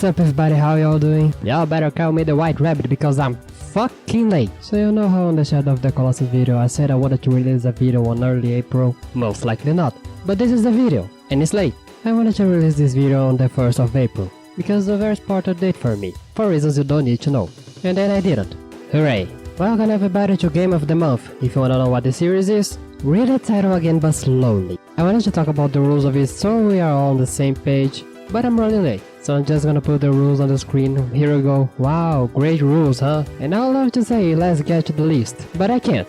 What's up everybody, how y'all doing? Y'all better call me the White Rabbit because I'm fucking late. So you know how on the Shadow of the Colossus video I said I wanted to release a video on early April? Most likely not. But this is the video, and it's late. I wanted to release this video on the 1st of April, because it's a very important date for me, for reasons you don't need to know. And then I didn't. Hooray! Welcome everybody to Game of the Month. If you wanna know what this series is, read the title again but slowly. I wanted to talk about the rules of it so we are all on the same page, but I'm running late. So I'm just gonna put the rules on the screen. Here we go. Wow, great rules, huh? And I would love to say let's get to the list, but I can't.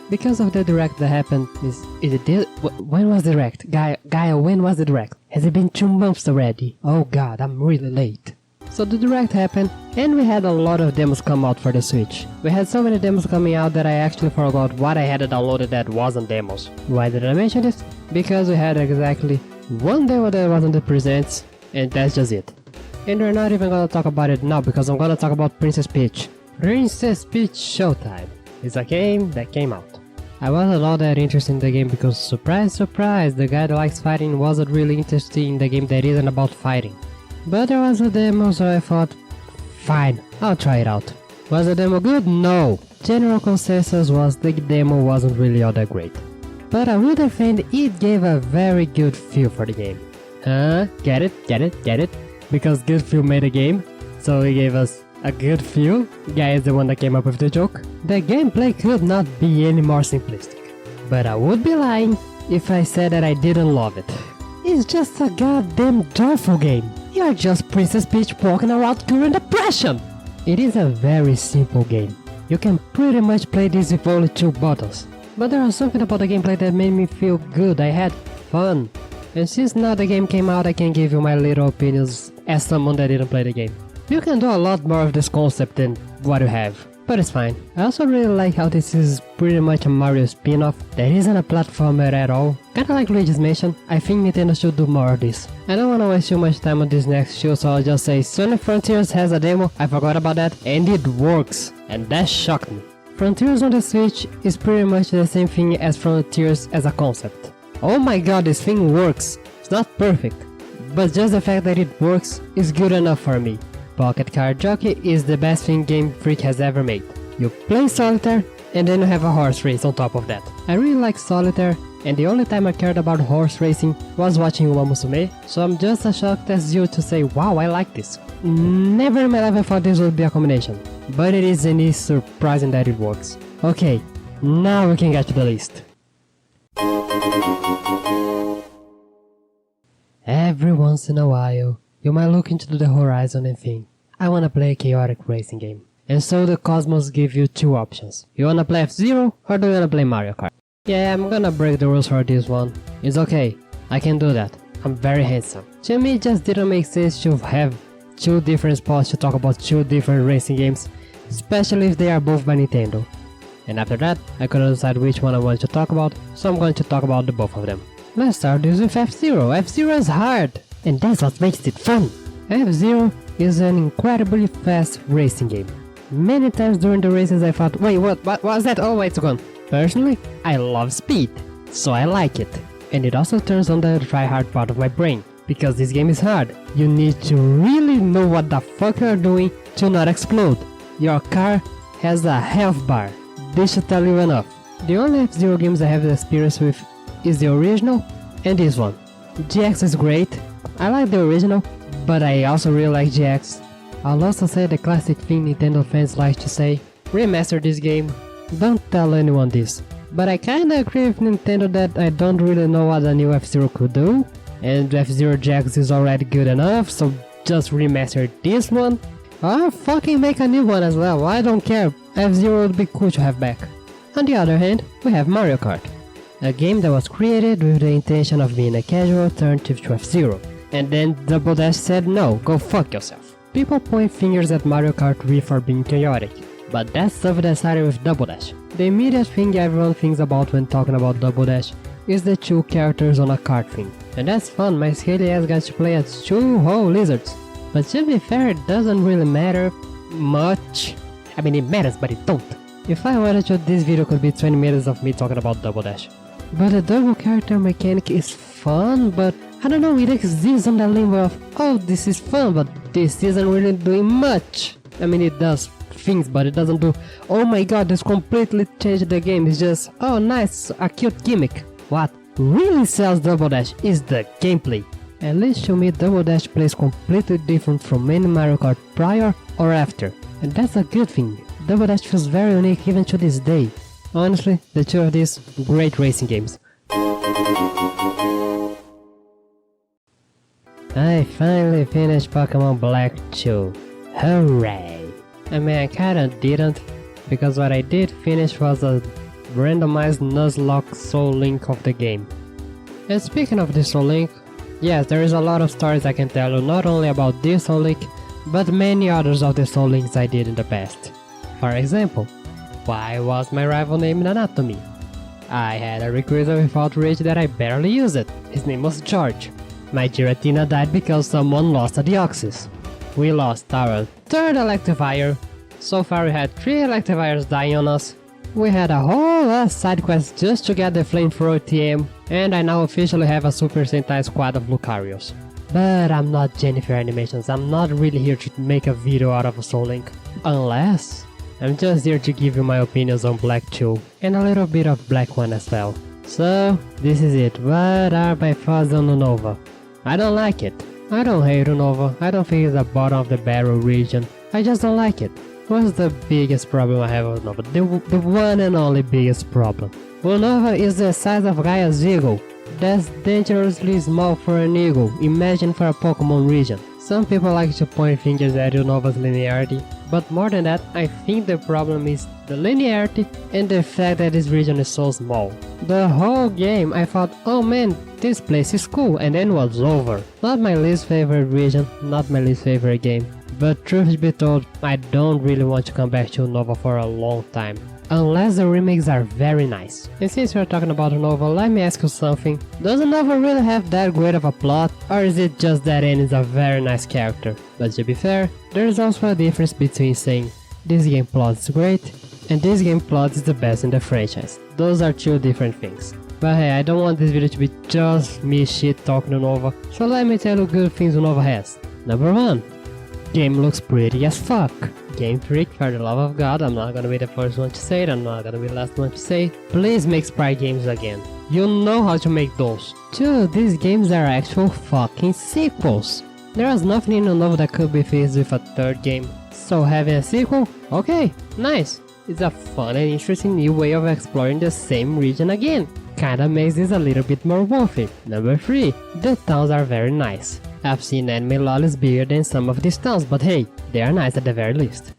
Because of the direct that happened, when was the direct? Gaia, when was the direct? Has it been 2 months already? Oh god, I'm really late. So the direct happened, and we had a lot of demos come out for the Switch. We had so many demos coming out that I actually forgot what I had downloaded that wasn't demos. Why did I mention this? Because we had exactly one demo that wasn't the presents, and that's just it. And we're not even gonna talk about it now because I'm gonna talk about Princess Peach. Princess Peach Showtime is a game that came out. I wasn't all that interested in the game because surprise surprise, the guy that likes fighting wasn't really interested in the game that isn't about fighting. But there was a demo, so I thought, fine, I'll try it out. Was the demo good? No! General consensus was the demo wasn't really all that great. But I will defend it gave a very good feel for the game. Huh? Get it? Because good feel made a game, so it gave us a good feel. Guy is the one that came up with the joke. The gameplay could not be any more simplistic. But I would be lying if I said that I didn't love it. It's just a goddamn joyful game. You're just Princess Peach walking around during depression! It is a very simple game. You can pretty much play this with only 2 buttons. But there was something about the gameplay that made me feel good, I had fun. And since now the game came out, I can give you my little opinions as someone that didn't play the game. You can do a lot more of this concept than what you have, but it's fine. I also really like how this is pretty much a Mario spin-off that isn't a platformer at all. Kinda like Luigi's Mansion, I think Nintendo should do more of this. I don't wanna waste too much time on this next show, so I'll just say Sonic Frontiers has a demo, I forgot about that, and it works, and that shocked me. Frontiers on the Switch is pretty much the same thing as Frontiers as a concept. Oh my god, this thing works! It's not perfect, but just the fact that it works is good enough for me. Pocket Card Jockey is the best thing Game Freak has ever made. You play Solitaire, and then you have a horse race on top of that. I really like Solitaire, and the only time I cared about horse racing was watching Uma Musume, so I'm just as shocked as you to say, wow, I like this. Never in my life I thought this would be a combination, but it is and it's surprising that it works. Okay, now we can get to the list. Every once in a while, you might look into the horizon and think, I wanna play a chaotic racing game. And so the Cosmos give you 2 options. You wanna play F-Zero or do you wanna play Mario Kart? Yeah, I'm gonna break the rules for this one. It's okay, I can do that. I'm very handsome. To me it just didn't make sense to have 2 different spots to talk about 2 different racing games, especially if they are both by Nintendo. And after that, I couldn't decide which one I wanted to talk about, so I'm going to talk about the both of them. Let's start this with F-Zero. F-Zero is hard! And that's what makes it fun! F-Zero is an incredibly fast racing game. Many times during the races I thought, wait, what was that? Oh wait, it's gone. Personally, I love speed, so I like it. And it also turns on the try-hard part of my brain, because this game is hard. You need to really know what the fuck you're doing to not explode. Your car has a health bar. This should tell you enough. The only F-Zero games I have experience with is the original and this one. GX is great. I like the original, but I also really like GX. I'll also say the classic thing Nintendo fans like to say, remaster this game, don't tell anyone this. But I kinda agree with Nintendo that I don't really know what a new F-Zero could do, and F-Zero GX is already good enough, so just remaster this one. Or fucking make a new one as well, I don't care, F-Zero would be cool to have back. On the other hand, we have Mario Kart, a game that was created with the intention of being a casual alternative to F-Zero. And then Double Dash said no, go fuck yourself. People point fingers at Mario Kart Wii for being chaotic, but that's stuff that started with Double Dash. The immediate thing everyone thinks about when talking about Double Dash is the 2 characters on a kart thing. And that's fun, my scaly ass got to play as 2 whole lizards. But to be fair, it doesn't really matter much. I mean, it matters, but it don't. If I wanted to, this video could be 20 minutes of me talking about Double Dash. But the double character mechanic is fun, but I don't know, it exists on the limbo of, oh, this is fun, but this isn't really doing much. I mean, it does things, but it doesn't do, oh my god, this completely changed the game. It's just, oh nice, a cute gimmick. What really sells Double Dash is the gameplay. At least to me, Double Dash plays completely different from any Mario Kart prior or after. And that's a good thing. Double Dash feels very unique even to this day. Honestly, the two of these, great racing games. I finally finished Pokemon Black 2. Hooray! I mean, I kinda didn't, because what I did finish was a randomized Nuzlocke Soul Link of the game. And speaking of this Soul Link, yes, there is a lot of stories I can tell you, not only about this Soul Link, but many others of the Soul Links I did in the past. For example, why was my rival named Anatomy? I had a Rayquaza with outrage that I barely used it. His name was George. My Giratina died because someone lost a Deoxys. We lost our third Electivire. So far we had 3 Electivires dying on us. We had a whole side quest just to get the Flamethrower TM, and I now officially have a Super Sentai squad of Lucarios. But I'm not Jennifer Animations, I'm not really here to make a video out of a Soul Link. Unless I'm just here to give you my opinions on Black 2, and a little bit of Black 1 as well. So, this is it. What are my thoughts on Unova? I don't like it. I don't hate Unova, I don't think it's the bottom of the barrel region. I just don't like it. What's the biggest problem I have with Unova? The one and only biggest problem. Unova is the size of Gaia's eagle. That's dangerously small for an eagle, imagine for a Pokemon region. Some people like to point fingers at Unova's linearity, but more than that, I think the problem is the linearity and the fact that this region is so small. The whole game I thought, oh man, this place is cool, and then was over. Not my least favorite region, not my least favorite game, but truth be told, I don't really want to come back to Unova for a long time. Unless the remakes are very nice. And since we are talking about Unova, let me ask you something. Does Unova really have that great of a plot? Or is it just that N is a very nice character? But to be fair, there is also a difference between saying this game plot is great and this game plot is the best in the franchise. Those are two different things. But hey, I don't want this video to be just me shit talking Unova, so let me tell you good things Unova has. Number 1. Game looks pretty as fuck. Game Freak, for the love of God, I'm not gonna be the first one to say it, I'm not gonna be the last one to say. Please make sprite games again. You know how to make those. 2. These games are actual fucking sequels. There was nothing in Unova that could be fixed with a third game. So having a sequel? Okay, nice. It's a fun and interesting new way of exploring the same region again. Kinda makes this a little bit more worth it. Number 3. The towns are very nice. I've seen anime lollies bigger than some of these towns, but hey, they are nice at the very least.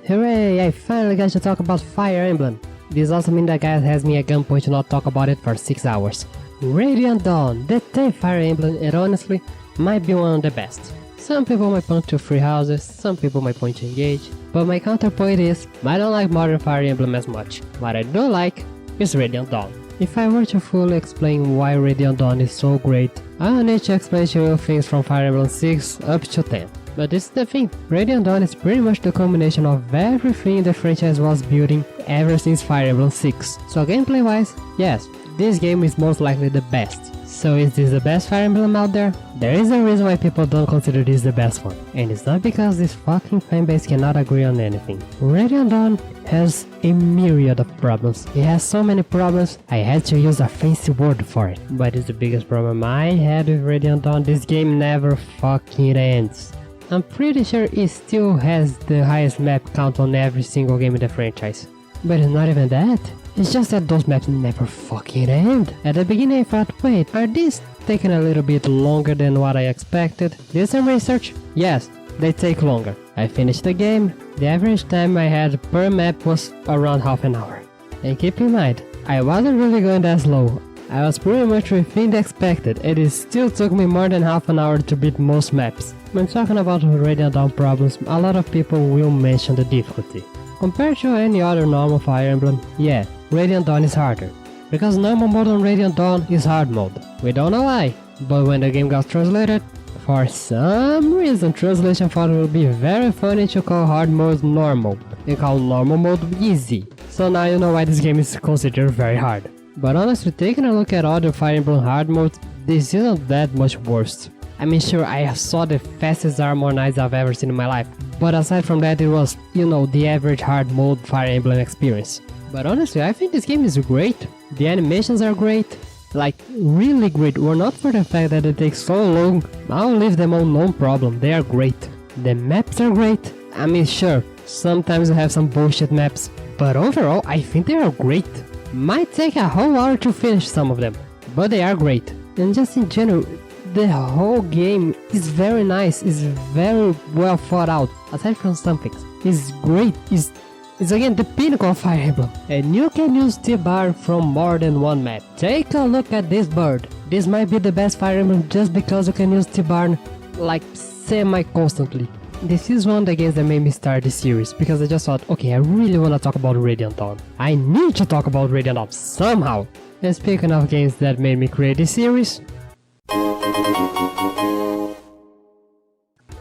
Hooray, I finally got to talk about Fire Emblem. This also means that guy has me at gunpoint to not talk about it for 6 hours. Radiant Dawn, the 10th Fire Emblem, and honestly, might be one of the best. Some people might point to Free Houses, some people might point to Engage, but my counterpoint is, I don't like modern Fire Emblem as much. What I do like is Radiant Dawn. If I were to fully explain why Radiant Dawn is so great, I will need to explain to you things from Fire Emblem 6 up to 10. But this is the thing, Radiant Dawn is pretty much the combination of everything the franchise was building ever since Fire Emblem 6. So gameplay wise, yes, this game is most likely the best. So is this the best Fire Emblem out there? There is a reason why people don't consider this the best one. And it's not because this fucking fanbase cannot agree on anything. Radiant Dawn has a myriad of problems. It has so many problems, I had to use a fancy word for it. But it's the biggest problem I had with Radiant Dawn, this game never fucking ends. I'm pretty sure it still has the highest map count on every single game in the franchise. But it's not even that. It's just that those maps never fucking end. At the beginning I thought, wait, are these taking a little bit longer than what I expected? Did some research? Yes, they take longer. I finished the game, the average time I had per map was around half an hour. And keep in mind, I wasn't really going that slow. I was pretty much within the expected, and it still took me more than half an hour to beat most maps. When talking about Radiant Dawn problems, a lot of people will mention the difficulty. Compared to any other normal Fire Emblem, yeah, Radiant Dawn is harder. Because normal mode on Radiant Dawn is hard mode. We don't know why, but when the game got translated, for some reason translation thought it would be very funny to call hard mode normal, and call normal mode easy. So now you know why this game is considered very hard. But honestly, taking a look at other Fire Emblem hard modes, this isn't that much worse. I mean, sure, I saw the fastest armor knights I've ever seen in my life, but aside from that, it was, you know, the average hard mode Fire Emblem experience. But honestly, I think this game is great. The animations are great, like really great. Were not for the fact that it takes so long, I'll leave them on no problem. They are great. The maps are great. I mean, sure, sometimes you have some bullshit maps, but overall, I think they are great. Might take a whole hour to finish some of them, but they are great. And just in general, the whole game is very nice, is very well thought out, aside from some things. It's great, it's again the pinnacle of Fire Emblem. And you can use T-Bar from more than one map. Take a look at this bird. This might be the best Fire Emblem just because you can use T-Bar like semi-constantly. This is one of the games that made me start this series, because I just thought, okay, I really want to talk about Radiant Dawn. I need to talk about Radiant Dawn somehow. And speaking of games that made me create this series,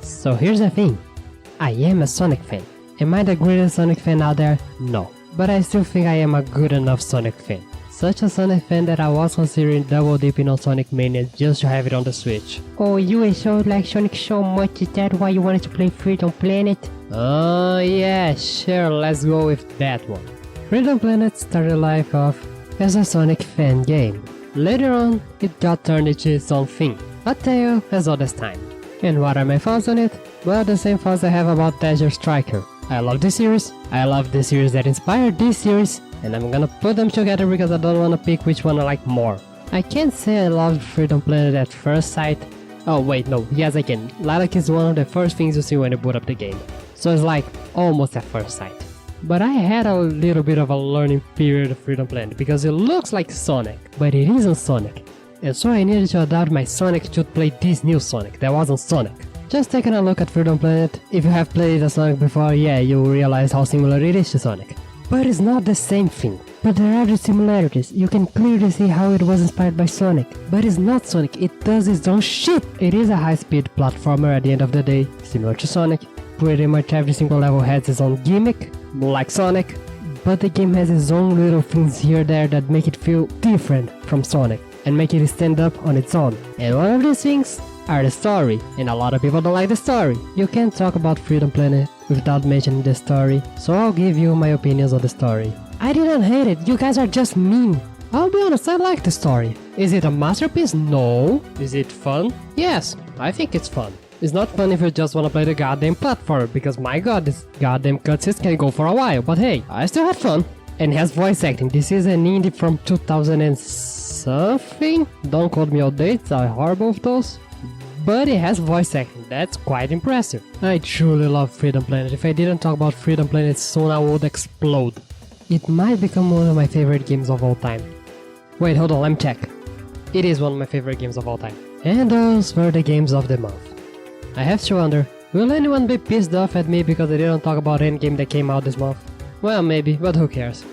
so here's the thing, I am a Sonic fan. Am I the greatest Sonic fan out there? No. But I still think I am a good enough Sonic fan. Such a Sonic fan that I was considering double dipping on Sonic Mania just to have it on the Switch. Oh, you so like Sonic so much, is that why you wanted to play Freedom Planet? Oh yeah, sure, let's go with that one. Freedom Planet started life off as a Sonic fan game. Later on, it got turned into its own thing, a tale as old as time. And what are my thoughts on it? Well, the same thoughts I have about Desert Striker. I love this series, I love the series that inspired this series, and I'm gonna put them together because I don't wanna pick which one I like more. I can't say I loved Freedom Planet at first sight. Oh wait, no, yes I can. Lilac is one of the first things you see when you boot up the game. So it's like, almost at first sight. But I had a little bit of a learning period of Freedom Planet because it looks like Sonic, but it isn't Sonic. And so I needed to adapt my Sonic to play this new Sonic that wasn't Sonic. Just taking a look at Freedom Planet, if you have played a Sonic before, yeah, you'll realize how similar it is to Sonic. But it's not the same thing. But there are the similarities, you can clearly see how it was inspired by Sonic. But it's not Sonic, it does its own shit! It is a high-speed platformer at the end of the day, similar to Sonic. Pretty much every single level has its own gimmick, like Sonic. But the game has its own little things here and there that make it feel different from Sonic, and make it stand up on its own. And one of these things are the story, and a lot of people don't like the story. You can't talk about Freedom Planet without mentioning the story, so I'll give you my opinions on the story. I didn't hate it, you guys are just mean. I'll be honest, I like the story. Is it a masterpiece? No. Is it fun? Yes, I think it's fun. It's not fun if you just wanna play the goddamn platform, because my god, this goddamn cutscenes can go for a while, but hey, I still had fun. And it has voice acting. This is an indie from 2000 and something? Don't quote me on dates, I'm horrible with those. But it has voice acting, that's quite impressive. I truly love Freedom Planet. If I didn't talk about Freedom Planet soon, I would explode. It might become one of my favorite games of all time. Wait, hold on, let me check. It is one of my favorite games of all time. And those were the games of the month. I have to wonder, will anyone be pissed off at me because I didn't talk about any game that came out this month? Well, maybe, but who cares.